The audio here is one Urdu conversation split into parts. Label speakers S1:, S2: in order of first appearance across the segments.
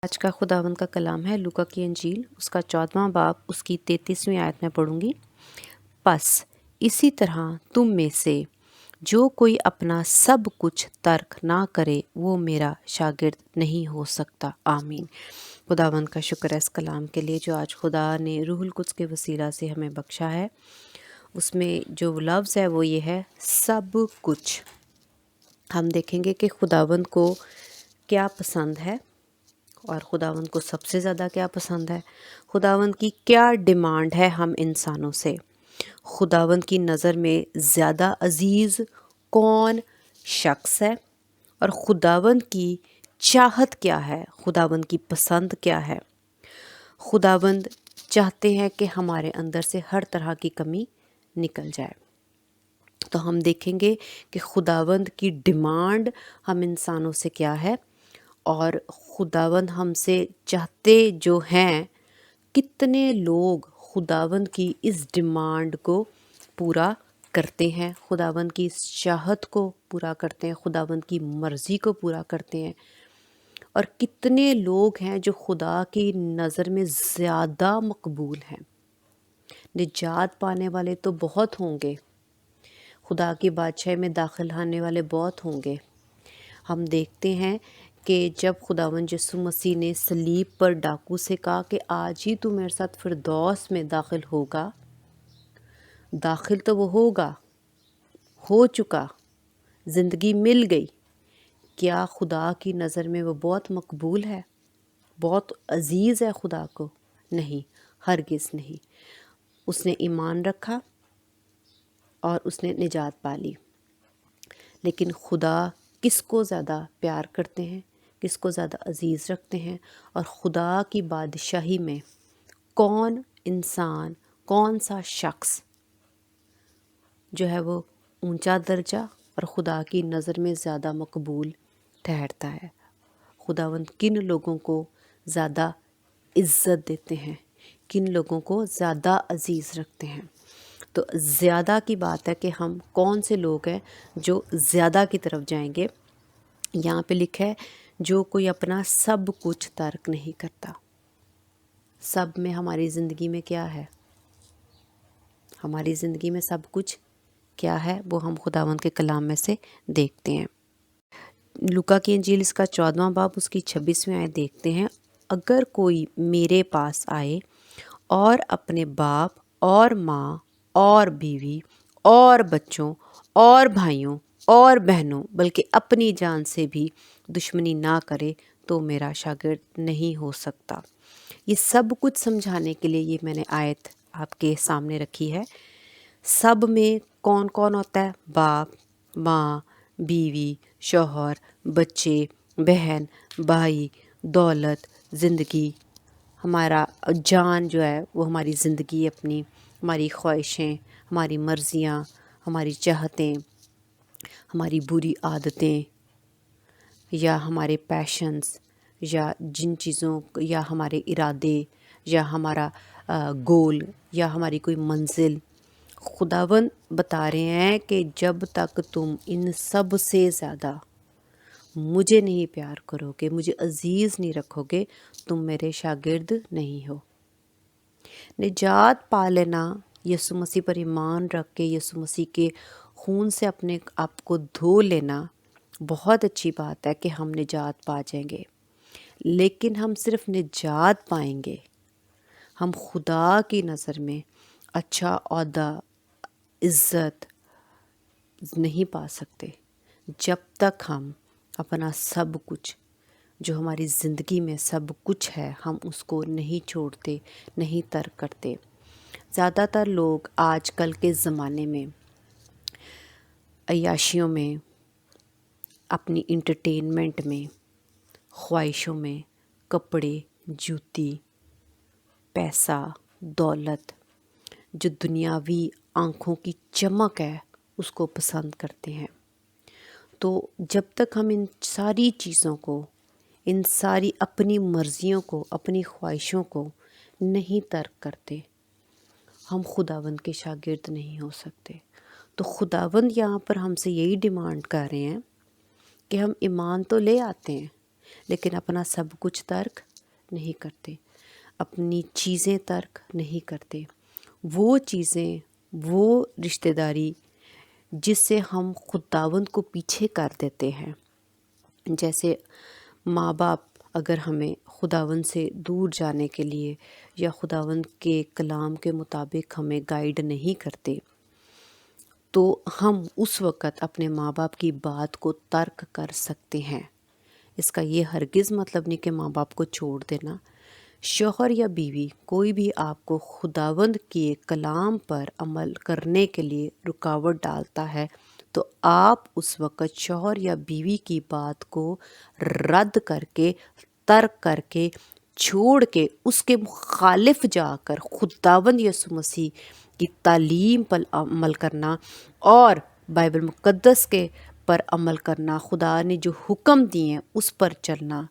S1: آج کا خداوند کا کلام ہے لوکا کی انجیل اس کا 14واں باب اس کی 33ویں آیت میں پڑھوں گی۔ پس اسی طرح تم میں سے جو کوئی اپنا سب کچھ ترک نہ کرے وہ میرا شاگرد نہیں ہو سکتا۔ آمین۔ خداوند کا شکر ہے اس کلام کے لیے جو آج خدا نے روح القدس کے وسیلہ سے ہمیں بخشا ہے۔ اس میں جو لفظ ہے وہ یہ ہے سب کچھ۔ ہم دیکھیں گے کہ خداوند کو کیا پسند ہے اور خداوند کو سب سے زیادہ کیا پسند ہے، خداوند کی کیا ڈیمانڈ ہے ہم انسانوں سے، خداوند کی نظر میں زیادہ عزیز کون شخص ہے، اور خداوند کی چاہت کیا ہے، خداوند کی پسند کیا ہے۔ خداوند چاہتے ہیں کہ ہمارے اندر سے ہر طرح کی کمی نکل جائے۔ تو ہم دیکھیں گے کہ خداوند کی ڈیمانڈ ہم انسانوں سے کیا ہے، اور خداوند ہم سے چاہتے جو ہیں، کتنے لوگ خداوند کی اس ڈیمانڈ کو پورا کرتے ہیں، خداوند کی اس چاہت کو پورا کرتے ہیں، خداوند کی مرضی کو پورا کرتے ہیں، اور کتنے لوگ ہیں جو خدا کی نظر میں زیادہ مقبول ہیں۔ نجات پانے والے تو بہت ہوں گے، خدا کی بادشاہی میں داخل ہونے والے بہت ہوں گے۔ ہم دیکھتے ہیں کہ جب خداوند یسوع مسیح نے صلیب پر ڈاکو سے کہا کہ آج ہی تو میرے ساتھ فردوس میں داخل ہوگا، داخل تو وہ ہوگا، ہو چکا، زندگی مل گئی، کیا خدا کی نظر میں وہ بہت مقبول ہے، بہت عزیز ہے خدا کو؟ نہیں، ہرگز نہیں۔ اس نے ایمان رکھا اور اس نے نجات پالی، لیکن خدا کس کو زیادہ پیار کرتے ہیں، کس کو زیادہ عزیز رکھتے ہیں، اور خدا کی بادشاہی میں کون انسان، کون سا شخص جو ہے وہ اونچا درجہ اور خدا کی نظر میں زیادہ مقبول ٹھہرتا ہے؟ خداوند کن لوگوں کو زیادہ عزت دیتے ہیں، کن لوگوں کو زیادہ عزیز رکھتے ہیں؟ تو زیادہ کی بات ہے کہ ہم کون سے لوگ ہیں جو زیادہ کی طرف جائیں گے۔ یہاں پہ لکھا ہے جو کوئی اپنا سب کچھ ترک نہیں کرتا۔ سب میں ہماری زندگی میں کیا ہے؟ ہماری زندگی میں سب کچھ کیا ہے وہ ہم خداوند کے کلام میں سے دیکھتے ہیں۔ لوکا کی انجیل اس کا 14واں باب اس کی 26ویں آیت دیکھتے ہیں۔ اگر کوئی میرے پاس آئے اور اپنے باپ اور ماں اور بیوی اور بچوں اور بھائیوں اور بہنوں بلکہ اپنی جان سے بھی دشمنی نہ کرے تو میرا شاگرد نہیں ہو سکتا۔ یہ سب کچھ سمجھانے کے لیے یہ میں نے آیت آپ کے سامنے رکھی ہے۔ سب میں کون کون ہوتا ہے؟ باپ، ماں، بیوی، شوہر، بچے، بہن، بھائی، دولت، زندگی، ہمارا جان جو ہے وہ ہماری زندگی، اپنی ہماری خواہشیں، ہماری مرضیاں، ہماری چاہتیں، ہماری بری عادتیں، یا ہمارے پیشنز، یا جن چیزوں، یا ہمارے ارادے، یا ہمارا گول، یا ہماری کوئی منزل۔ خداوند بتا رہے ہیں کہ جب تک تم ان سب سے زیادہ مجھے نہیں پیار کرو گے، مجھے عزیز نہیں رکھو گے، تم میرے شاگرد نہیں ہو۔ نجات پا لینا، یسوع مسیح پر ایمان رکھ کے یسوع مسیح کے خون سے اپنے آپ کو دھو لینا بہت اچھی بات ہے کہ ہم نجات پا جائیں گے، لیکن ہم صرف نجات پائیں گے، ہم خدا کی نظر میں اچھا عہدہ، عزت نہیں پا سکتے جب تک ہم اپنا سب کچھ جو ہماری زندگی میں سب کچھ ہے ہم اس کو نہیں چھوڑتے، نہیں ترک کرتے۔ زیادہ تر لوگ آج کل کے زمانے میں عیاشیوں میں، اپنی انٹرٹینمنٹ میں، خواہشوں میں، کپڑے، جوتی، پیسہ، دولت، جو دنیاوی آنکھوں کی چمک ہے اس کو پسند کرتے ہیں۔ تو جب تک ہم ان ساری چیزوں کو، ان ساری اپنی مرضیوں کو، اپنی خواہشوں کو نہیں ترک کرتے، ہم خداوند کے شاگرد نہیں ہو سکتے۔ تو خداوند یہاں پر ہم سے یہی ڈیمانڈ کر رہے ہیں کہ ہم ایمان تو لے آتے ہیں لیکن اپنا سب کچھ ترک نہیں کرتے، اپنی چیزیں ترک نہیں کرتے، وہ چیزیں، وہ رشتہ داری جس سے ہم خداوند کو پیچھے کر دیتے ہیں. جیسے ماں باپ اگر ہمیں خداوند سے دور جانے کے لیے یا خداوند کے کلام کے مطابق ہمیں گائیڈ نہیں کرتے، تو ہم اس وقت اپنے ماں باپ کی بات کو ترک کر سکتے ہیں. اس کا یہ ہرگز مطلب نہیں کہ ماں باپ کو چھوڑ دینا. شوہر یا بیوی کوئی بھی آپ کو خداوند کے کلام پر عمل کرنے کے لیے رکاوٹ ڈالتا ہے تو آپ اس وقت شوہر یا بیوی کی بات کو رد کر کے، ترک کر کے، چھوڑ کے اس کے مخالف جا کر خداوند یسوع مسیح کی تعلیم پر عمل کرنا اور بائبل مقدس کے پر عمل کرنا، خدا نے جو حکم دیے ہیں اس پر چلنا.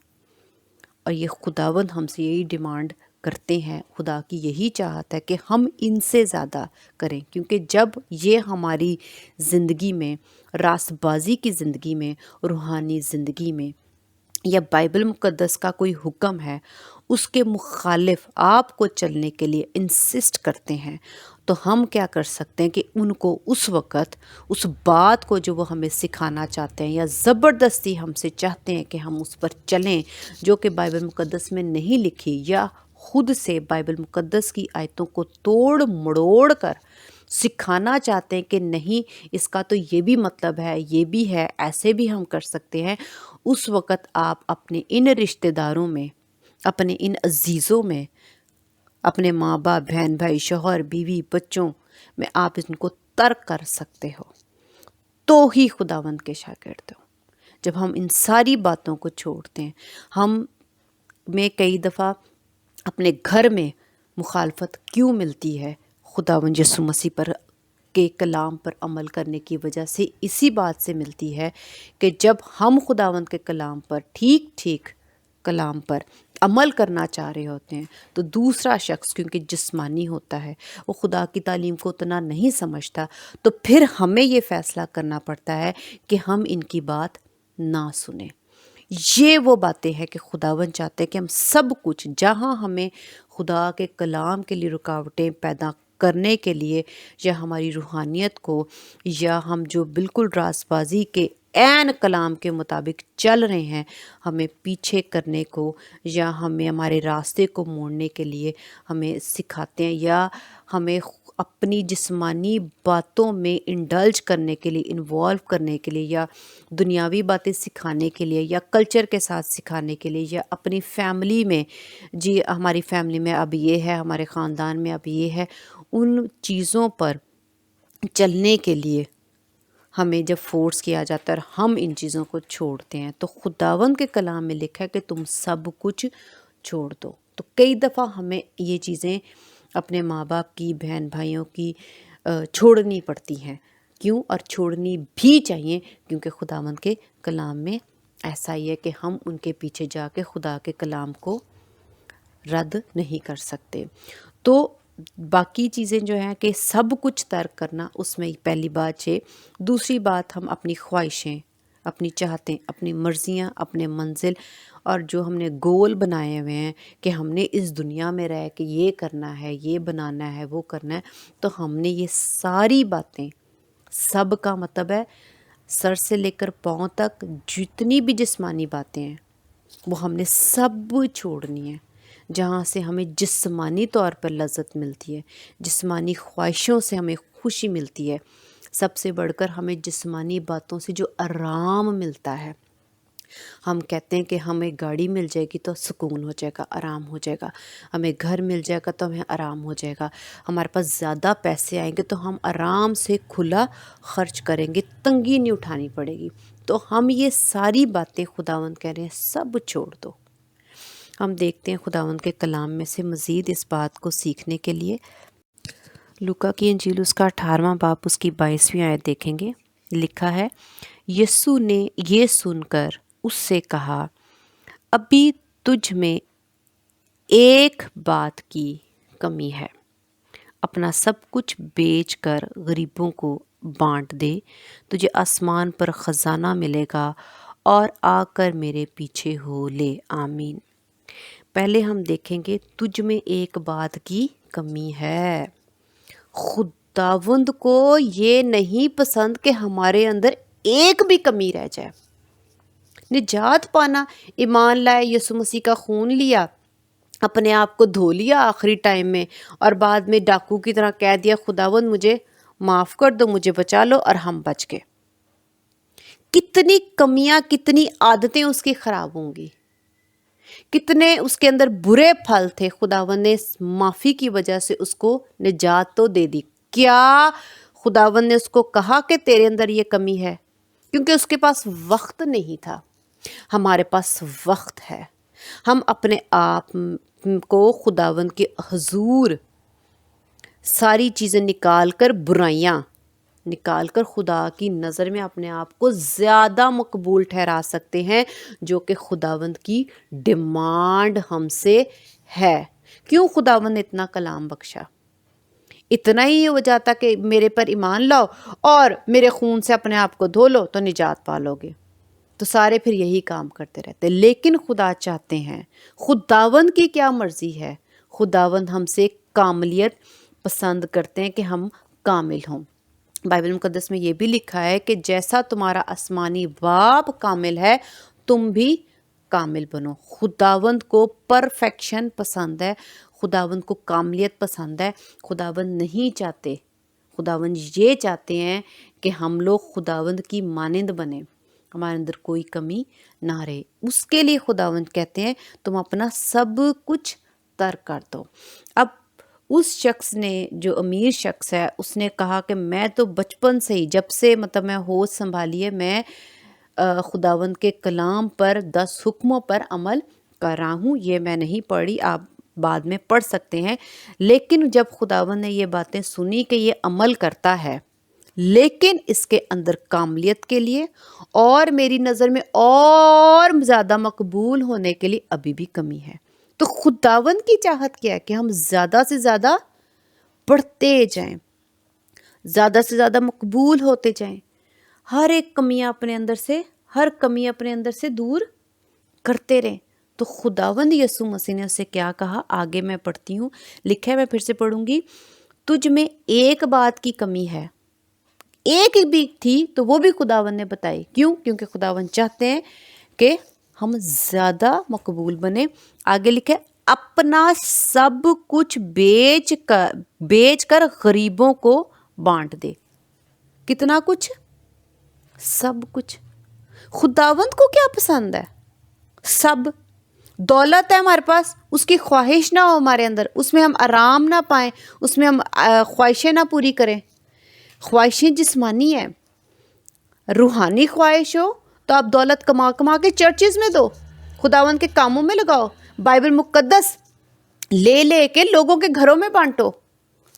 S1: اور یہ خداوند ہم سے یہی ڈیمانڈ کرتے ہیں، خدا کی یہی چاہت ہے کہ ہم ان سے زیادہ کریں، کیونکہ جب یہ ہماری زندگی میں، راست بازی کی زندگی میں، روحانی زندگی میں یا بائبل مقدس کا کوئی حکم ہے اس کے مخالف آپ کو چلنے کے لیے انسسٹ کرتے ہیں، تو ہم کیا کر سکتے ہیں کہ ان کو اس وقت اس بات کو جو وہ ہمیں سکھانا چاہتے ہیں یا زبردستی ہم سے چاہتے ہیں کہ ہم اس پر چلیں، جو کہ بائبل مقدس میں نہیں لکھی، یا خود سے بائبل مقدس کی آیتوں کو توڑ مڑوڑ کر سکھانا چاہتے ہیں کہ نہیں اس کا تو یہ بھی مطلب ہے، یہ بھی ہے، ایسے بھی ہم کر سکتے ہیں. اس وقت آپ اپنے ان رشتہ داروں میں، اپنے ان عزیزوں میں، اپنے ماں باپ، بہن بھائی، شوہر بیوی، بچوں میں آپ ان کو ترک کر سکتے ہو، تو ہی خداوند کے شاگرد ہو. جب ہم ان ساری باتوں کو چھوڑتے ہیں، ہم میں کئی دفعہ اپنے گھر میں مخالفت کیوں ملتی ہے خداوند یسوع مسیح پر کے کلام پر عمل کرنے کی وجہ سے اسی بات سے ملتی ہے کہ جب ہم خداوند کے کلام پر ٹھیک کلام پر عمل کرنا چاہ رہے ہوتے ہیں تو دوسرا شخص کیونکہ جسمانی ہوتا ہے، وہ خدا کی تعلیم کو اتنا نہیں سمجھتا، تو پھر ہمیں یہ فیصلہ کرنا پڑتا ہے کہ ہم ان کی بات نہ سنیں. یہ وہ باتیں ہیں کہ خداوند چاہتے ہیں کہ ہم سب کچھ، جہاں ہمیں خدا کے کلام کے لیے رکاوٹیں پیدا کرنے کے لیے یا ہماری روحانیت کو، یا ہم جو بالکل راست بازی کے عین کلام کے مطابق چل رہے ہیں، ہمیں پیچھے کرنے کو یا ہمیں ہمارے راستے کو موڑنے کے لیے ہمیں سکھاتے ہیں، یا ہمیں اپنی جسمانی باتوں میں انڈلج کرنے کے لیے، انوالو کرنے کے لیے، یا دنیاوی باتیں سکھانے کے لیے، یا کلچر کے ساتھ سکھانے کے لیے، یا اپنی فیملی میں، جی ہماری فیملی میں اب یہ ہے، ہمارے خاندان میں اب یہ ہے، ان چیزوں پر چلنے کے لیے ہمیں جب فورس کیا جاتا ہے اور ہم ان چیزوں کو چھوڑتے ہیں، تو خداوند کے کلام میں لکھا ہے کہ تم سب کچھ چھوڑ دو. تو کئی دفعہ ہمیں یہ چیزیں اپنے ماں باپ کی، بہن بھائیوں کی چھوڑنی پڑتی ہیں. کیوں؟ اور چھوڑنی بھی چاہیے، کیونکہ خداوند کے کلام میں ایسا ہی ہے کہ ہم ان کے پیچھے جا کے خدا کے کلام کو رد نہیں کر سکتے. تو باقی چیزیں جو ہیں کہ سب کچھ ترک کرنا، اس میں پہلی بات ہے. دوسری بات، ہم اپنی خواہشیں، اپنی چاہتیں، اپنی مرضیاں، اپنے منزل اور جو ہم نے گول بنائے ہوئے ہیں کہ ہم نے اس دنیا میں رہ کے یہ کرنا ہے، یہ بنانا ہے، وہ کرنا ہے، تو ہم نے یہ ساری باتیں، سب کا مطلب ہے سر سے لے کر پاؤں تک جتنی بھی جسمانی باتیں ہیں وہ ہم نے سب چھوڑنی ہیں. جہاں سے ہمیں جسمانی طور پر لذت ملتی ہے، جسمانی خواہشوں سے ہمیں خوشی ملتی ہے، سب سے بڑھ کر ہمیں جسمانی باتوں سے جو آرام ملتا ہے. ہم کہتے ہیں کہ ہمیں گاڑی مل جائے گی تو سکون ہو جائے گا، آرام ہو جائے گا، ہمیں گھر مل جائے گا تو ہمیں آرام ہو جائے گا، ہمارے پاس زیادہ پیسے آئیں گے تو ہم آرام سے کھلا خرچ کریں گے، تنگی نہیں اٹھانی پڑے گی. تو ہم یہ ساری باتیں خداوند کہہ رہے ہیں سب چھوڑ دو. ہم دیکھتے ہیں خداوند کے کلام میں سے مزید اس بات کو سیکھنے کے لیے لوکا کی انجیل اس کا 18واں باب اس کی 22ویں آیت دیکھیں گے. لکھا ہے، یسوع نے یہ سن کر اس سے کہا، ابھی تجھ میں ایک بات کی کمی ہے، اپنا سب کچھ بیچ کر غریبوں کو بانٹ دے، تجھے آسمان پر خزانہ ملے گا، اور آ کر میرے پیچھے ہو لے. آمین. پہلے ہم دیکھیں گے تجھ میں ایک بات کی کمی ہے. خداوند کو یہ نہیں پسند کہ ہمارے اندر ایک بھی کمی رہ جائے. نجات پانا، ایمان لائے، یسوع مسیح کا خون لیا، اپنے آپ کو دھو لیا آخری ٹائم میں، اور بعد میں ڈاکو کی طرح کہہ دیا خداوند مجھے معاف کر دو، مجھے بچا لو، اور ہم بچ گئے. کتنی کمیاں، کتنی عادتیں اس کی خراب ہوں گی، کتنے اس کے اندر برے پھل تھے. خداوند نے معافی کی وجہ سے اس کو نجات تو دے دی. کیا خداوند نے اس کو کہا کہ تیرے اندر یہ کمی ہے؟ کیونکہ اس کے پاس وقت نہیں تھا. ہمارے پاس وقت ہے. ہم اپنے آپ کو خداوند کے حضور ساری چیزیں نکال کر، برائیاں نکال کر، خدا کی نظر میں اپنے آپ کو زیادہ مقبول ٹھہرا سکتے ہیں، جو کہ خداوند کی ڈیمانڈ ہم سے ہے. کیوں خداوند نے اتنا کلام بخشا؟ اتنا ہی ہو جاتا کہ میرے پر ایمان لاؤ اور میرے خون سے اپنے آپ کو دھو لو تو نجات پالو گے. تو سارے پھر یہی کام کرتے رہتے. لیکن خدا چاہتے ہیں، خداوند کی کیا مرضی ہے؟ خداوند ہم سے کاملیت پسند کرتے ہیں کہ ہم کامل ہوں. بائبل مقدس میں یہ بھی لکھا ہے کہ جیسا تمہارا آسمانی باپ کامل ہے تم بھی کامل بنو. خداوند کو پرفیکشن پسند ہے، خداوند کو کاملیت پسند ہے. خداوند نہیں چاہتے، خداوند یہ چاہتے ہیں کہ ہم لوگ خداوند کی مانند بنیں، ہمارے اندر کوئی کمی نہ رہے. اس کے لیے خداوند کہتے ہیں تم اپنا سب کچھ ترک کر دو. اب اس شخص نے، جو امیر شخص ہے، اس نے کہا کہ میں تو بچپن سے ہی، جب سے میں ہوش سنبھالی ہے، میں خداوند کے کلام پر، 10 حکموں پر عمل کر رہا ہوں. یہ میں نہیں پڑھی، آپ بعد میں پڑھ سکتے ہیں. لیکن جب خداوند نے یہ باتیں سنی کہ یہ عمل کرتا ہے، لیکن اس کے اندر کاملیت کے لیے اور میری نظر میں اور زیادہ مقبول ہونے کے لیے ابھی بھی کمی ہے. تو خداوند کی چاہت کیا ہے؟ کہ ہم زیادہ سے زیادہ بڑھتے جائیں، زیادہ سے زیادہ مقبول ہوتے جائیں، ہر ایک کمیاں اپنے اندر سے، ہر کمی اپنے اندر سے دور کرتے رہیں. تو خداوند یسوع مسیح نے اسے کیا کہا؟ آگے میں پڑھتی ہوں، لکھا ہے، میں پھر سے پڑھوں گی. تجھ میں ایک بات کی کمی ہے. ایک بھی تھی تو وہ بھی خداوند نے بتائی. کیوں؟ کیونکہ خداوند چاہتے ہیں کہ ہم زیادہ مقبول بنیں. آگے لکھے اپنا سب کچھ بیچ کر غریبوں کو بانٹ دے. کتنا کچھ؟ سب کچھ. خداوند کو کیا پسند ہے؟ سب. دولت ہے ہمارے پاس، اس کی خواہش نہ ہو ہمارے اندر، اس میں ہم آرام نہ پائیں، اس میں ہم خواہشیں نہ پوری کریں. خواہشیں جسمانی ہیں. روحانی خواہش ہو تو آپ دولت کما کما کے چرچز میں دو، خداوند کے کاموں میں لگاؤ، بائبل مقدس لے لے کے لوگوں کے گھروں میں بانٹو،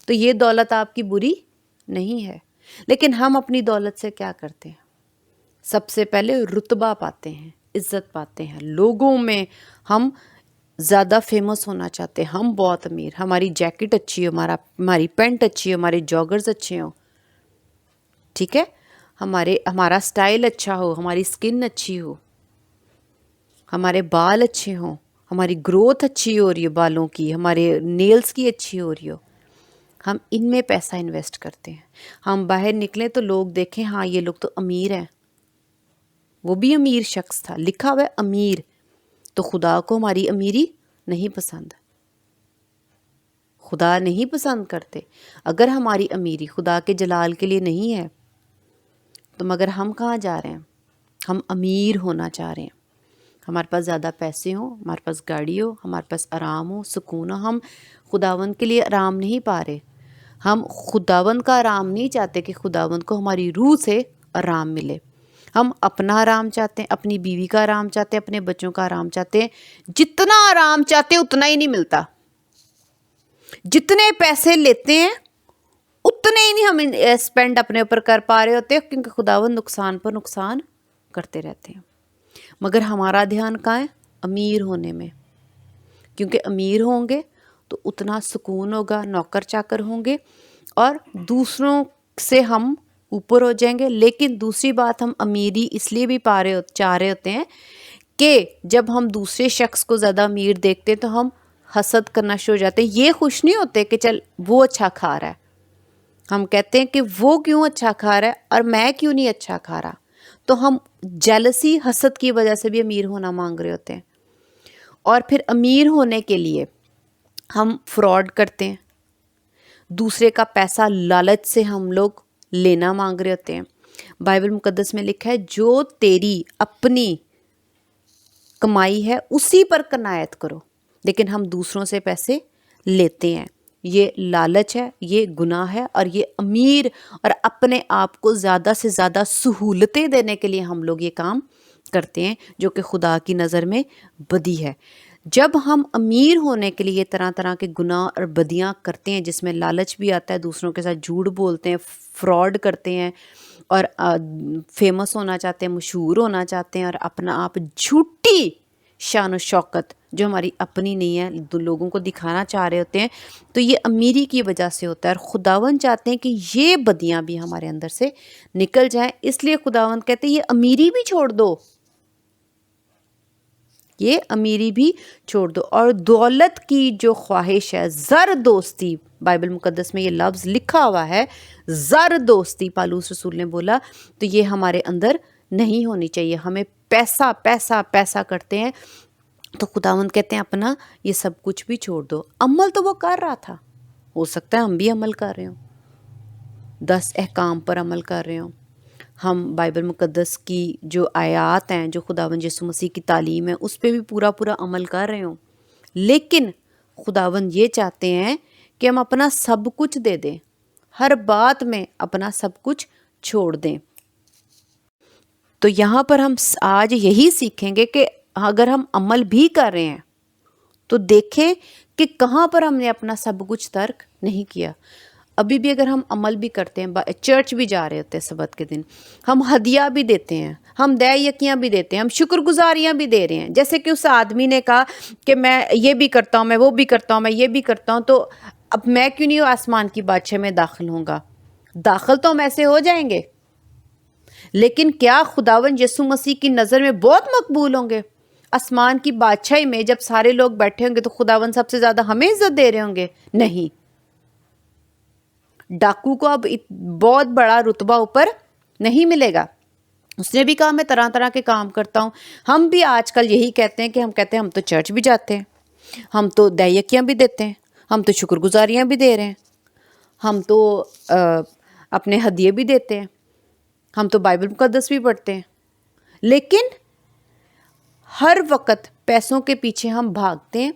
S1: تو یہ دولت آپ کی بری نہیں ہے. لیکن ہم اپنی دولت سے کیا کرتے ہیں؟ سب سے پہلے رتبہ پاتے ہیں، عزت پاتے ہیں لوگوں میں. ہم زیادہ فیمس ہونا چاہتے ہیں، ہم بہت امیر، ہماری جیکٹ اچھی ہو، ہماری پینٹ اچھی ہو، ہمارے جاگرز اچھے ہوں، ٹھیک ہے، ہمارا سٹائل اچھا ہو، ہماری سکن اچھی ہو، ہمارے بال اچھے ہوں، ہماری گروتھ اچھی ہو رہی ہے بالوں کی، ہمارے نیلز کی اچھی ہو رہی ہو. ہم ان میں پیسہ انویسٹ کرتے ہیں. ہم باہر نکلیں تو لوگ دیکھیں ہاں یہ لوگ تو امیر ہیں. وہ بھی امیر شخص تھا، لکھا ہوا ہے امیر. تو خدا کو ہماری امیری نہیں پسند، خدا نہیں پسند کرتے. اگر ہماری امیری خدا کے جلال کے لیے نہیں ہے تو مگر ہم کہاں جا رہے ہیں؟ ہم امیر ہونا چاہ رہے ہیں، ہمارے پاس زیادہ پیسے ہوں، ہمارے پاس گاڑی ہو، ہمارے پاس آرام ہو، سکون ہو. ہم خداوند کے لیے آرام نہیں پا رہے. ہم خداوند کا آرام نہیں چاہتے کہ خداوند کو ہماری روح سے آرام ملے. ہم اپنا آرام چاہتے ہیں، اپنی بیوی کا آرام چاہتے ہیں، اپنے بچوں کا آرام چاہتے ہیں. جتنا آرام چاہتے ہیں اتنا ہی نہیں ملتا. جتنے پیسے لیتے ہیں اتنے ہی نہیں ہم اسپینڈ اپنے اوپر کر پا رہے ہوتے، کیونکہ خداوند نقصان پر نقصان کرتے رہتے ہیں. مگر ہمارا دھیان کہاں ہے؟ امیر ہونے میں. کیونکہ امیر ہوں گے تو اتنا سکون ہوگا، نوکر چاکر ہوں گے اور دوسروں سے ہم اوپر ہو جائیں گے. لیکن دوسری بات، ہم امیری اس لیے بھی چاہ رہے ہوتے ہیں کہ جب ہم دوسرے شخص کو زیادہ امیر دیکھتے ہیں تو ہم حسد کرنا شروع ہو جاتے ہیں. یہ خوش نہیں ہوتے کہ چل وہ اچھا کھا رہا ہے، ہم کہتے ہیں کہ وہ کیوں اچھا کھا رہا ہے اور میں کیوں نہیں اچھا کھا رہا. تو ہم جیلسی، حسد کی وجہ سے بھی امیر ہونا مانگ رہے ہوتے ہیں. اور پھر امیر ہونے کے لیے ہم فراڈ کرتے ہیں، دوسرے کا پیسہ لالچ سے ہم لوگ لینا مانگ رہے ہوتے ہیں. بائبل مقدس میں لکھا ہے جو تیری اپنی کمائی ہے اسی پر قناعت کرو، لیکن ہم دوسروں سے پیسے لیتے ہیں. یہ لالچ ہے، یہ گناہ ہے، اور یہ امیر اور اپنے آپ کو زیادہ سے زیادہ سہولتیں دینے کے لیے ہم لوگ یہ کام کرتے ہیں، جو کہ خدا کی نظر میں بدی ہے. جب ہم امیر ہونے کے لیے طرح طرح کے گناہ اور بدیاں کرتے ہیں جس میں لالچ بھی آتا ہے، دوسروں کے ساتھ جھوٹ بولتے ہیں، فراڈ کرتے ہیں، اور فیمس ہونا چاہتے ہیں، مشہور ہونا چاہتے ہیں، اور اپنا آپ جھوٹی شان و شوکت جو ہماری اپنی نہیں ہے لوگوں کو دکھانا چاہ رہے ہوتے ہیں، تو یہ امیری کی وجہ سے ہوتا ہے. اور خداوند چاہتے ہیں کہ یہ بدیاں بھی ہمارے اندر سے نکل جائیں. اس لیے خداوند کہتے ہیں یہ امیری بھی چھوڑ دو، یہ امیری بھی چھوڑ دو. اور دولت کی جو خواہش ہے، زر دوستی، بائبل مقدس میں یہ لفظ لکھا ہوا ہے، زر دوستی پالوس رسول نے بولا، تو یہ ہمارے اندر نہیں ہونی چاہیے. ہمیں پیسہ پیسہ پیسہ کرتے ہیں، تو خداوند کہتے ہیں اپنا یہ سب کچھ بھی چھوڑ دو. عمل تو وہ کر رہا تھا، ہو سکتا ہے ہم بھی عمل کر رہے ہوں، 10 احکام پر عمل کر رہے ہوں، ہم بائبل مقدس کی جو آیات ہیں، جو خداوند یسوع مسیح کی تعلیم ہے، اس پہ بھی پورا پورا عمل کر رہے ہوں. لیکن خداوند یہ چاہتے ہیں کہ ہم اپنا سب کچھ دے دیں، ہر بات میں اپنا سب کچھ چھوڑ دیں. تو یہاں پر ہم آج یہی سیکھیں گے کہ اگر ہم عمل بھی کر رہے ہیں تو دیکھیں کہ کہاں پر ہم نے اپنا سب کچھ ترک نہیں کیا. ابھی بھی اگر ہم عمل بھی کرتے ہیں، چرچ بھی جا رہے ہوتے ہیں سبت کے دن، ہم ہدیہ بھی دیتے ہیں، ہم دے یکیاں بھی دیتے ہیں، ہم شکر گزاریاں بھی دے رہے ہیں. جیسے کہ اس آدمی نے کہا کہ میں یہ بھی کرتا ہوں، میں وہ بھی کرتا ہوں، میں یہ بھی کرتا ہوں، تو اب میں کیوں نہیں آسمان کی بادشاہ میں داخل ہوں گا؟ داخل تو ہم ایسے ہو جائیں گے، لیکن کیا خداوند یسوع مسیح کی نظر میں بہت مقبول ہوں گے؟ آسمان کی بادشاہی میں جب سارے لوگ بیٹھے ہوں گے تو خداوند سب سے زیادہ ہمیں عزت دے رہے ہوں گے؟ نہیں. ڈاکو کو اب بہت بڑا رتبہ اوپر نہیں ملے گا. اس نے بھی کہا میں طرح طرح کے کام کرتا ہوں. ہم بھی آج کل یہی کہتے ہیں کہ ہم تو چرچ بھی جاتے ہیں، ہم تو دیکیاں بھی دیتے ہیں، ہم تو شکر گزاریاں بھی دے رہے ہیں، ہم تو اپنے ہدیے بھی دیتے ہیں، ہم تو بائبل مقدس بھی پڑھتے ہیں. لیکن ہر وقت پیسوں کے پیچھے ہم بھاگتے ہیں،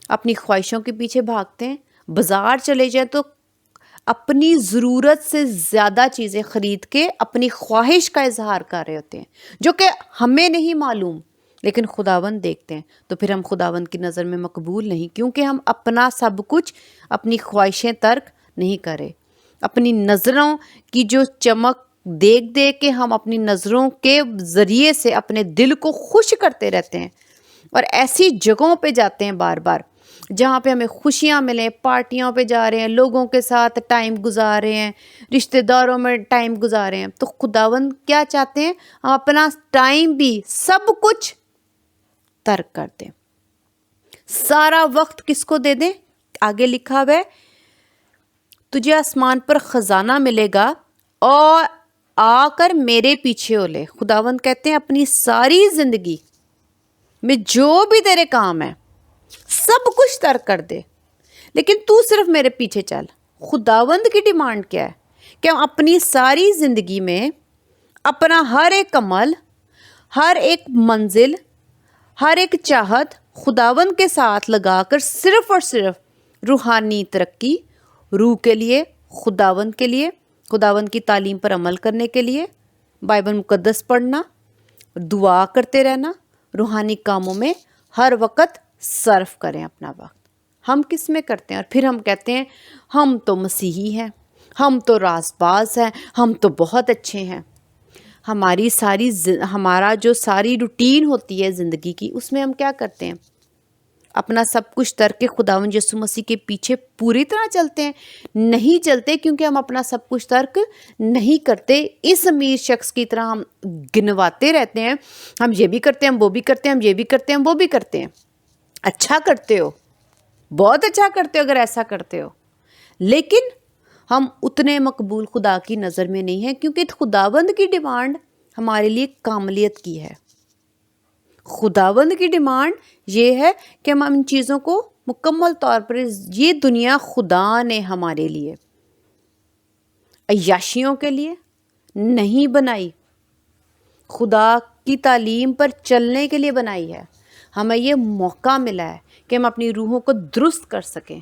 S1: اپنی خواہشوں کے پیچھے بھاگتے ہیں. بازار چلے جائیں تو اپنی ضرورت سے زیادہ چیزیں خرید کے اپنی خواہش کا اظہار کر رہے ہوتے ہیں، جو کہ ہمیں نہیں معلوم لیکن خداوند دیکھتے ہیں. تو پھر ہم خداوند کی نظر میں مقبول نہیں، کیونکہ ہم اپنا سب کچھ، اپنی خواہشیں ترک نہیں کرے. اپنی نظروں کی جو چمک دیکھ دیکھ کے ہم اپنی نظروں کے ذریعے سے اپنے دل کو خوش کرتے رہتے ہیں، اور ایسی جگہوں پہ جاتے ہیں بار بار جہاں پہ ہمیں خوشیاں ملیں. پارٹیوں پہ جا رہے ہیں، لوگوں کے ساتھ ٹائم گزار رہے ہیں، رشتہ داروں میں ٹائم گزار رہے ہیں. تو خداوند کیا چاہتے ہیں؟ ہم اپنا ٹائم بھی سب کچھ ترک کر دیں، سارا وقت کس کو دے دیں؟ آگے لکھا ہوا ہے تجھے آسمان پر خزانہ ملے گا اور آ کر میرے پیچھے ہو لے. خداوند کہتے ہیں اپنی ساری زندگی میں جو بھی تیرے کام ہے سب کچھ ترک کر دے، لیکن تو صرف میرے پیچھے چل. خداوند کی ڈیمانڈ کیا ہے؟ کہ ہم اپنی ساری زندگی میں اپنا ہر ایک عمل، ہر ایک منزل، ہر ایک چاہت خداوند کے ساتھ لگا کر صرف اور صرف روحانی ترقی، روح کے لیے، خداوند کے لیے، خداوند کی تعلیم پر عمل کرنے کے لیے، بائبل مقدس پڑھنا، دعا کرتے رہنا، روحانی کاموں میں ہر وقت صرف کریں اپنا وقت. ہم کس میں کرتے ہیں؟ اور پھر ہم کہتے ہیں ہم تو مسیحی ہیں، ہم تو راز باز ہیں، ہم تو بہت اچھے ہیں. ہمارا جو ساری روٹین ہوتی ہے زندگی کی، اس میں ہم کیا کرتے ہیں؟ اپنا سب کچھ ترک کے خداوند یسوع مسیح کے پیچھے پوری طرح چلتے ہیں؟ نہیں چلتے، کیونکہ ہم اپنا سب کچھ ترک نہیں کرتے۔ اس امیر شخص کی طرح ہم گنواتے رہتے ہیں، ہم یہ بھی کرتے ہیں، ہم وہ بھی کرتے ہیں، ہم یہ بھی کرتے ہیں، ہم وہ بھی کرتے ہیں۔ اچھا کرتے ہو، بہت اچھا کرتے ہو اگر ایسا کرتے ہو، لیکن ہم اتنے مقبول خدا کی نظر میں نہیں ہیں، کیونکہ خداوند کی ڈیمانڈ ہمارے لیے کاملیت کی ہے۔ خداوند کی ڈیمانڈ یہ ہے کہ ہم ان چیزوں کو مکمل طور پر، یہ دنیا خدا نے ہمارے لیے عیاشیوں کے لیے نہیں بنائی، خدا کی تعلیم پر چلنے کے لیے بنائی ہے۔ ہمیں یہ موقع ملا ہے کہ ہم اپنی روحوں کو درست کر سکیں،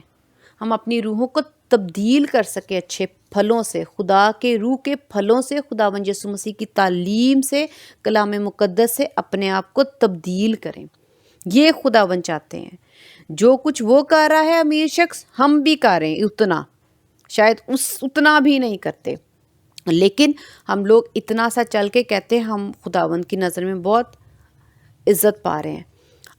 S1: ہم اپنی روحوں کو تبدیل کر سکیں اچھے پھلوں سے، خدا کے روح کے پھلوں سے، خداوند یسوع مسیح کی تعلیم سے، کلام مقدس سے اپنے آپ کو تبدیل کریں۔ یہ خداوند چاہتے ہیں۔ جو کچھ وہ کر رہا ہے امیر شخص، ہم بھی کر رہے ہیں اتنا، شاید اتنا بھی نہیں کرتے، لیکن ہم لوگ اتنا سا چل کے کہتے ہیں ہم خداوند کی نظر میں بہت عزت پا رہے ہیں۔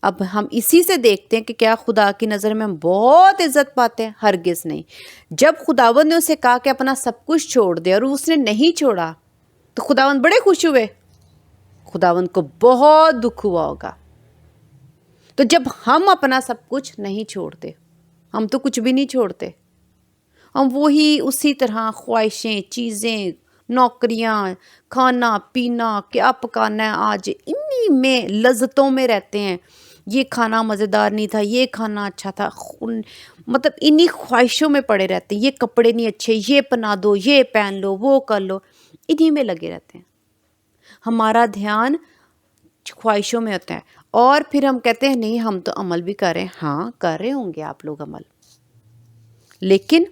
S1: اب ہم اسی سے دیکھتے ہیں کہ کیا خدا کی نظر میں ہم بہت عزت پاتے ہیں؟ ہرگز نہیں۔ جب خداوند نے اسے کہا کہ اپنا سب کچھ چھوڑ دے اور اس نے نہیں چھوڑا تو خداوند بڑے خوش ہوئے، خداوند کو بہت دکھ ہوا ہوگا۔ تو جب ہم اپنا سب کچھ نہیں چھوڑتے، ہم تو کچھ بھی نہیں چھوڑتے، ہم وہی اسی طرح خواہشیں، چیزیں، نوکریاں، کھانا پینا، کیا پکانا ہے آج، انہی میں لذتوں میں رہتے ہیں۔ یہ کھانا مزیدار نہیں تھا، یہ کھانا اچھا تھا، مطلب انہی خواہشوں میں پڑے رہتے ہیں۔ یہ کپڑے نہیں اچھے، یہ پہنا دو، یہ پہن لو، وہ کر لو، انہی میں لگے رہتے ہیں۔ ہمارا دھیان خواہشوں میں ہوتا ہے، اور پھر ہم کہتے ہیں نہیں ہم تو عمل بھی کر رہے ہیں۔ ہاں کر رہے ہوں گے آپ لوگ عمل، لیکن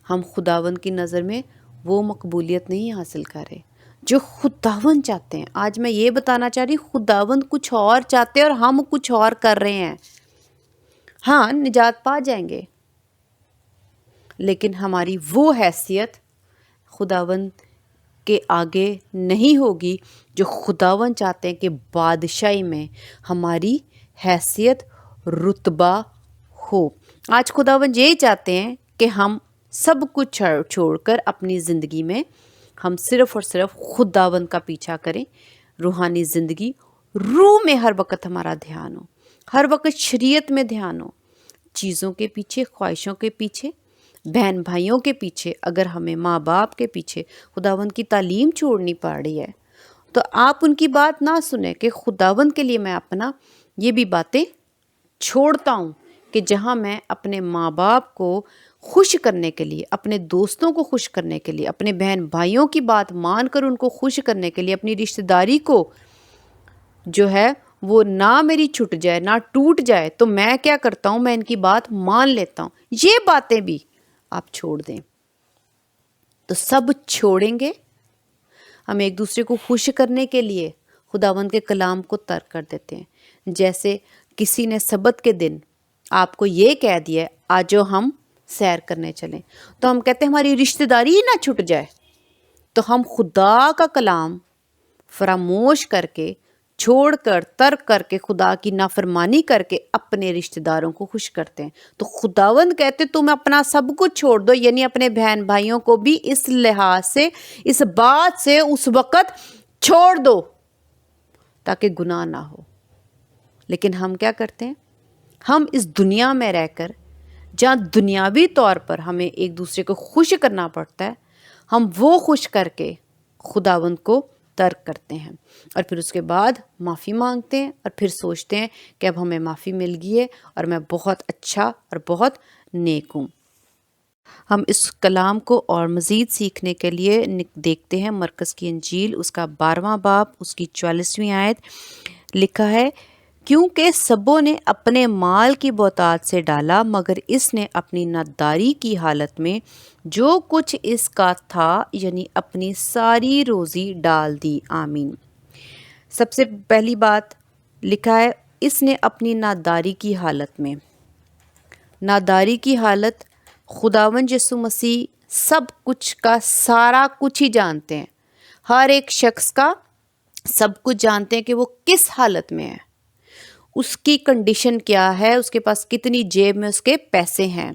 S1: ہم خداوند کی نظر میں وہ مقبولیت نہیں حاصل کر رہے جو خداوند چاہتے ہیں۔ آج میں یہ بتانا چاہ رہی، خداوند کچھ اور چاہتے ہیں اور ہم کچھ اور کر رہے ہیں۔ ہاں نجات پا جائیں گے، لیکن ہماری وہ حیثیت خداوند کے آگے نہیں ہوگی جو خداوند چاہتے ہیں کہ بادشاہی میں ہماری حیثیت رتبہ ہو۔ آج خداوند یہی چاہتے ہیں کہ ہم سب کچھ چھوڑ کر اپنی زندگی میں ہم صرف اور صرف خداوند کا پیچھا کریں، روحانی زندگی، روح میں ہر وقت ہمارا دھیان ہو، ہر وقت شریعت میں دھیان ہو۔ چیزوں کے پیچھے، خواہشوں کے پیچھے، بہن بھائیوں کے پیچھے، اگر ہمیں ماں باپ کے پیچھے خداوند کی تعلیم چھوڑنی پڑ رہی ہے تو آپ ان کی بات نہ سنیں کہ خداوند کے لیے میں اپنا یہ بھی باتیں چھوڑتا ہوں کہ جہاں میں اپنے ماں باپ کو خوش کرنے کے لیے، اپنے دوستوں کو خوش کرنے کے لیے، اپنے بہن بھائیوں کی بات مان کر ان کو خوش کرنے کے لیے، اپنی رشتہ داری کو جو ہے وہ نہ میری چھٹ جائے، نہ ٹوٹ جائے، تو میں کیا کرتا ہوں، میں ان کی بات مان لیتا ہوں۔ یہ باتیں بھی آپ چھوڑ دیں تو سب چھوڑیں گے۔ ہم ایک دوسرے کو خوش کرنے کے لیے خداوند کے کلام کو ترک کر دیتے ہیں۔ جیسے کسی نے سبت کے دن آپ کو یہ کہہ دیا آجو ہم سیر کرنے چلیں، تو ہم کہتے ہیں ہماری رشتہ داری ہی نہ چھٹ جائے، تو ہم خدا کا کلام فراموش کر کے، چھوڑ کر، ترک کر کے، خدا کی نافرمانی کر کے اپنے رشتہ داروں کو خوش کرتے ہیں۔ تو خداوند کہتے تم اپنا سب کچھ چھوڑ دو، یعنی اپنے بہن بھائیوں کو بھی اس لحاظ سے، اس بات سے اس وقت چھوڑ دو تاکہ گناہ نہ ہو۔ لیکن ہم کیا کرتے ہیں؟ ہم اس دنیا میں رہ کر جہاں دنیاوی طور پر ہمیں ایک دوسرے کو خوش کرنا پڑتا ہے، ہم وہ خوش کر کے خداوند کو ترک کرتے ہیں، اور پھر اس کے بعد معافی مانگتے ہیں، اور پھر سوچتے ہیں کہ اب ہمیں معافی مل گئی ہے اور میں بہت اچھا اور بہت نیک ہوں۔ ہم اس کلام کو اور مزید سیکھنے کے لیے دیکھتے ہیں مرکز کی انجیل، اس کا 12واں باب، اس کی 44ویں آیت۔ لکھا ہے، کیونکہ سبوں نے اپنے مال کی بہتات سے ڈالا، مگر اس نے اپنی ناداری کی حالت میں جو کچھ اس کا تھا، یعنی اپنی ساری روزی ڈال دی۔ آمین۔ سب سے پہلی بات لکھا ہے، اس نے اپنی ناداری کی حالت میں۔ ناداری کی حالت، خداوند یسوع مسیح سب کچھ کا سارا کچھ ہی جانتے ہیں، ہر ایک شخص کا سب کچھ جانتے ہیں کہ وہ کس حالت میں ہے۔ اس کی کنڈیشن کیا ہے، اس کے پاس کتنی جیب میں اس کے پیسے ہیں،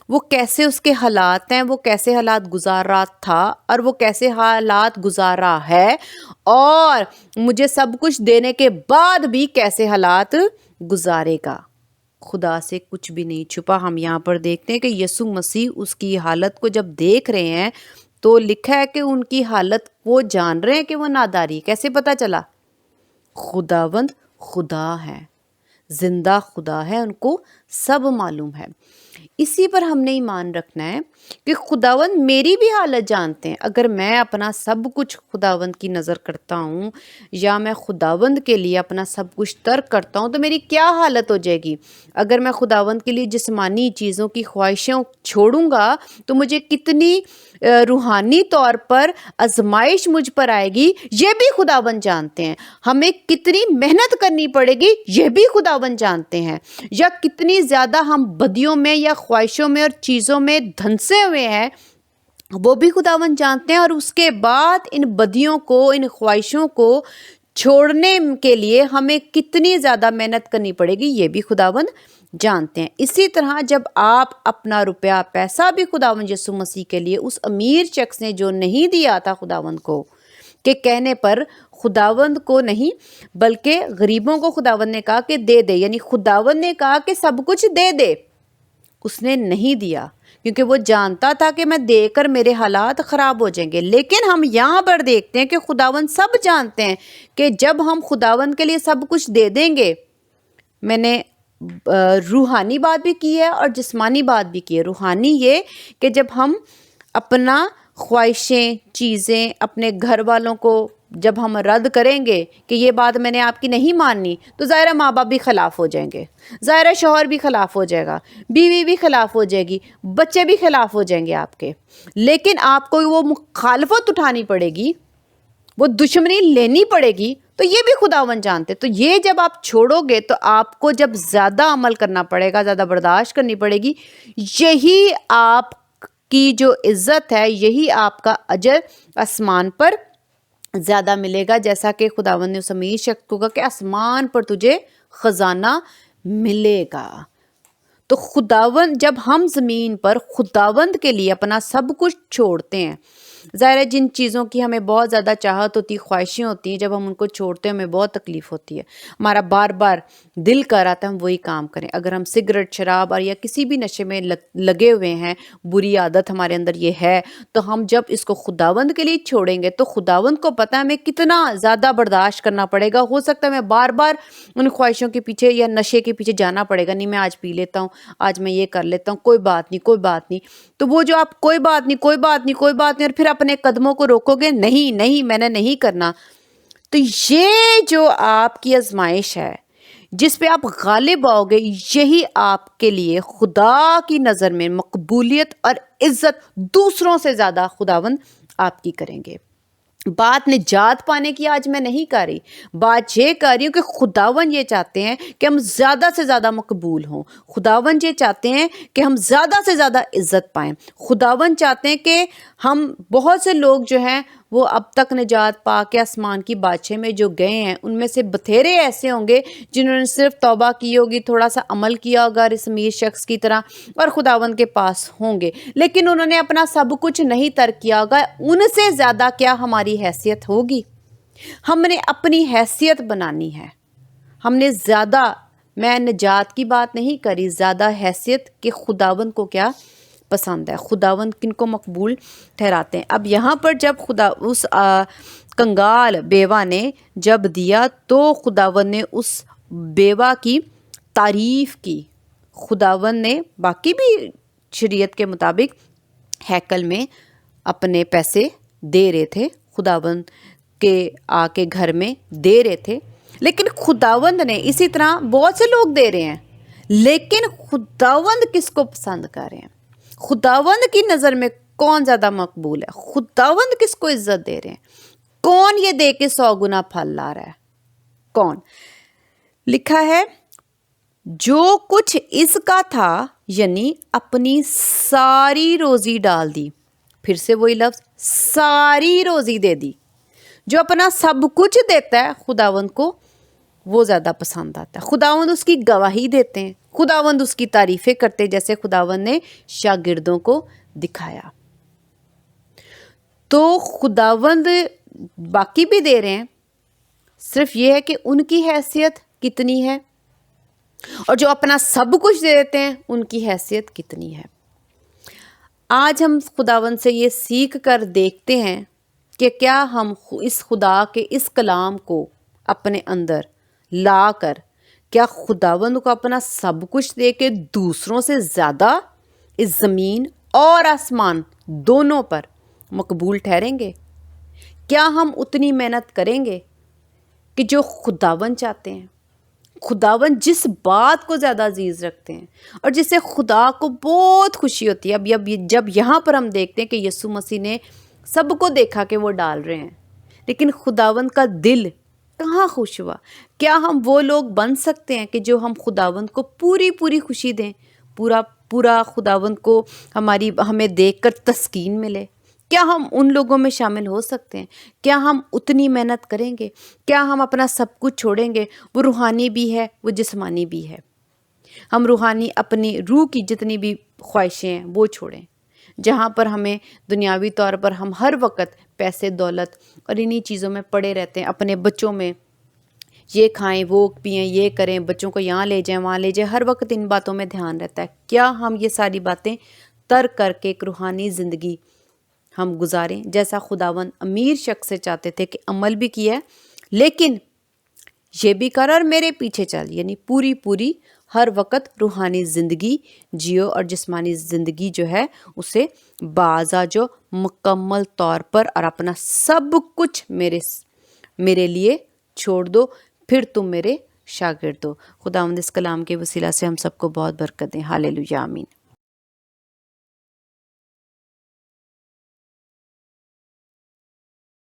S1: وہ کیسے اس کے حالات ہیں، وہ کیسے حالات گزار رہا تھا اور وہ کیسے حالات گزار رہا ہے، اور مجھے سب کچھ دینے کے بعد بھی کیسے حالات گزارے گا۔ خدا سے کچھ بھی نہیں چھپا۔ ہم یہاں پر دیکھتے ہیں کہ یسوع مسیح اس کی حالت کو جب دیکھ رہے ہیں تو لکھا ہے کہ ان کی حالت وہ جان رہے ہیں کہ وہ ناداری۔ کیسے پتا چلا؟ خداوند خدا ہے، زندہ خدا ہے، ان کو سب معلوم ہے۔ اسی پر ہم نے ایمان رکھنا ہے کہ خداوند میری بھی حالت جانتے ہیں۔ اگر میں اپنا سب کچھ خداوند کی نظر کرتا ہوں یا میں خداوند کے لیے اپنا سب کچھ ترک کرتا ہوں تو میری کیا حالت ہو جائے گی۔ اگر میں خداوند کے لیے جسمانی چیزوں کی خواہشیں چھوڑوں گا تو مجھے کتنی روحانی طور پر آزمائش مجھ پر آئے گی، یہ بھی خداوند جانتے ہیں۔ ہمیں کتنی محنت کرنی پڑے گی، یہ بھی خداوند جانتے ہیں۔ یا کتنی زیادہ ہم بدیوں میں یا خواہشوں میں اور چیزوں میں دھنسے ہوئے ہیں، وہ بھی خداوند جانتے ہیں۔ اور اس کے بعد ان بدیوں کو، ان خواہشوں کو چھوڑنے کے لیے ہمیں کتنی زیادہ محنت کرنی پڑے گی، یہ بھی خداوند جانتے ہیں۔ اسی طرح جب آپ اپنا روپیہ پیسہ بھی خداوند یسوع مسیح کے لیے، اس امیر شخص نے جو نہیں دیا تھا خداوند کو، کہ کہنے پر خداوند کو نہیں بلکہ غریبوں کو خداوند نے کہا کہ دے دے، یعنی خداوند نے کہا کہ سب کچھ دے دے، اس نے نہیں دیا کیونکہ وہ جانتا تھا کہ میں دے کر میرے حالات خراب ہو جائیں گے۔ لیکن ہم یہاں پر دیکھتے ہیں کہ خداوند سب جانتے ہیں کہ جب ہم خداوند کے لیے سب کچھ دے دیں گے، میں نے روحانی بات بھی کی ہے اور جسمانی بات بھی کی ہے۔ روحانی یہ کہ جب ہم اپنا خواہشیں، چیزیں، اپنے گھر والوں کو جب ہم رد کریں گے کہ یہ بات میں نے آپ کی نہیں ماننی، تو ظاہر ماں باپ بھی خلاف ہو جائیں گے، ظاہر شوہر بھی خلاف ہو جائے گا، بیوی بھی خلاف ہو جائے گی، بچے بھی خلاف ہو جائیں گے آپ کے۔ لیکن آپ کو وہ مخالفت اٹھانی پڑے گی، وہ دشمنی لینی پڑے گی، تو یہ بھی خداوند جانتے۔ تو یہ جب آپ چھوڑو گے تو آپ کو جب زیادہ عمل کرنا پڑے گا، زیادہ برداشت کرنی پڑے گی، یہی آپ کی جو عزت ہے، یہی آپ کا اجر آسمان پر زیادہ ملے گا، جیسا کہ خداوند نے اس امیر شخص کو کہا کہ آسمان پر تجھے خزانہ ملے گا۔ تو خداوند، جب ہم زمین پر خداوند کے لیے اپنا سب کچھ چھوڑتے ہیں، ظاہر ہے جن چیزوں کی ہمیں بہت زیادہ چاہت ہوتی، خواہشیں ہوتی ہیں، جب ہم ان کو چھوڑتے ہیں ہمیں بہت تکلیف ہوتی ہے، ہمارا بار بار دل کر آتا ہے ہم وہی کام کریں۔ اگر ہم سگریٹ، شراب اور یا کسی بھی نشے میں لگے ہوئے ہیں، بری عادت ہمارے اندر یہ ہے، تو ہم جب اس کو خداوند کے لیے چھوڑیں گے تو خداوند کو پتہ ہے ہمیں کتنا زیادہ برداشت کرنا پڑے گا۔ ہو سکتا ہے ہمیں بار بار ان خواہشوں کے پیچھے یا نشے کے پیچھے جانا پڑے گا، نہیں میں آج پی لیتا ہوں، آج میں یہ کر لیتا ہوں، کوئی بات نہیں، کوئی بات نہیں۔ تو وہ جو آپ کوئی بات نہیں، کوئی بات نہیں، کوئی بات نہیں، اور پھر اپنے قدموں کو روکو گے، نہیں نہیں میں نے نہیں کرنا، تو یہ جو آپ کی آزمائش ہے جس پہ آپ غالب آؤ گے، یہی آپ کے لیے خدا کی نظر میں مقبولیت اور عزت دوسروں سے زیادہ خداوند آپ کی کریں گے۔ بات نجات پانے کی آج میں نہیں کر رہی، بات یہ کر رہی ہوں کہ خداوند یہ چاہتے ہیں کہ ہم زیادہ سے زیادہ مقبول ہوں، خداوند یہ چاہتے ہیں کہ ہم زیادہ سے زیادہ عزت پائیں، خداوند چاہتے ہیں کہ ہم بہت سے لوگ جو ہیں وہ اب تک نجات پا کے آسمان کی بادشاہی میں جو گئے ہیں، ان میں سے بتھیرے ایسے ہوں گے جنہوں نے صرف توبہ کی ہوگی، تھوڑا سا عمل کیا ہوگا اس امیر شخص کی طرح، اور خداوند کے پاس ہوں گے، لیکن انہوں نے اپنا سب کچھ نہیں ترک کیا ہوگا۔ ان سے زیادہ کیا ہماری حیثیت ہوگی؟ ہم نے اپنی حیثیت بنانی ہے، ہم نے زیادہ، میں نجات کی بات نہیں کری، زیادہ حیثیت کہ خداوند کو کیا پسند ہے، خداوند کن کو مقبول ٹھہراتے ہیں۔ اب یہاں پر جب خدا اس کنگال بیوہ نے جب دیا تو خداوند نے اس بیوہ کی تعریف کی، خداوند نے باقی بھی شریعت کے مطابق ہیکل میں اپنے پیسے دے رہے تھے، خداوند کے آ کے گھر میں دے رہے تھے، لیکن خداوند نے اسی طرح بہت سے لوگ دے رہے ہیں، لیکن خداوند کس کو پسند کر رہے ہیں، خداوند کی نظر میں کون زیادہ مقبول ہے، خداوند کس کو عزت دے رہے ہیں، کون یہ دے کے 100 گنا پھل لا رہا ہے، کون؟ لکھا ہے جو کچھ اس کا تھا، یعنی اپنی ساری روزی ڈال دی، پھر سے وہی لفظ ساری روزی دے دی۔ جو اپنا سب کچھ دیتا ہے خداوند کو وہ زیادہ پسند آتا ہے۔ خداوند اس کی گواہی دیتے ہیں، خداوند اس کی تعریفیں کرتے ہیں، جیسے خداوند نے شاگردوں کو دکھایا۔ تو خداوند باقی بھی دے رہے ہیں، صرف یہ ہے کہ ان کی حیثیت کتنی ہے، اور جو اپنا سب کچھ دے دیتے ہیں ان کی حیثیت کتنی ہے۔ آج ہم خداوند سے یہ سیکھ کر دیکھتے ہیں کہ کیا ہم اس خدا کے اس کلام کو اپنے اندر لا کر کیا خداوند کو اپنا سب کچھ دے کے دوسروں سے زیادہ اس زمین اور آسمان دونوں پر مقبول ٹھہریں گے؟ کیا ہم اتنی محنت کریں گے کہ جو خداوند چاہتے ہیں، خداوند جس بات کو زیادہ عزیز رکھتے ہیں اور جس سے خدا کو بہت خوشی ہوتی ہے؟ اب جب یہاں پر ہم دیکھتے ہیں کہ یسوع مسیح نے سب کو دیکھا کہ وہ ڈال رہے ہیں، لیکن خداوند کا دل کہاں خوش ہوا؟ کیا ہم وہ لوگ بن سکتے ہیں کہ جو ہم خداوند کو پوری خوشی دیں، پورا خداوند کو ہمیں دیکھ کر تسکین ملے؟ کیا ہم ان لوگوں میں شامل ہو سکتے ہیں؟ کیا ہم اتنی محنت کریں گے؟ کیا ہم اپنا سب کچھ چھوڑیں گے؟ وہ روحانی بھی ہے، وہ جسمانی بھی ہے۔ ہم روحانی اپنی روح کی جتنی بھی خواہشیں ہیں وہ چھوڑیں، جہاں پر ہمیں دنیاوی طور پر ہم ہر وقت پیسے دولت اور انہی چیزوں میں پڑے رہتے ہیں، اپنے بچوں میں یہ کھائیں وہ پئیں یہ کریں، بچوں کو یہاں لے جائیں وہاں لے جائیں، ہر وقت ان باتوں میں دھیان رہتا ہے۔ کیا ہم یہ ساری باتیں ترک کر کے ایک روحانی زندگی ہم گزاریں، جیسا خداوند امیر شخص سے چاہتے تھے کہ عمل بھی کیا ہے، لیکن یہ بھی کر اور میرے پیچھے چل، یعنی پوری ہر وقت روحانی زندگی جیو اور جسمانی زندگی جو ہے اسے بازا جو مکمل طور پر اور اپنا سب کچھ میرے لیے چھوڑ دو، پھر تم میرے شاگرد ہو۔ خداوند اس کلام کے وسیلہ سے ہم سب کو بہت برکت دیں۔ ہاللیلویا، آمین۔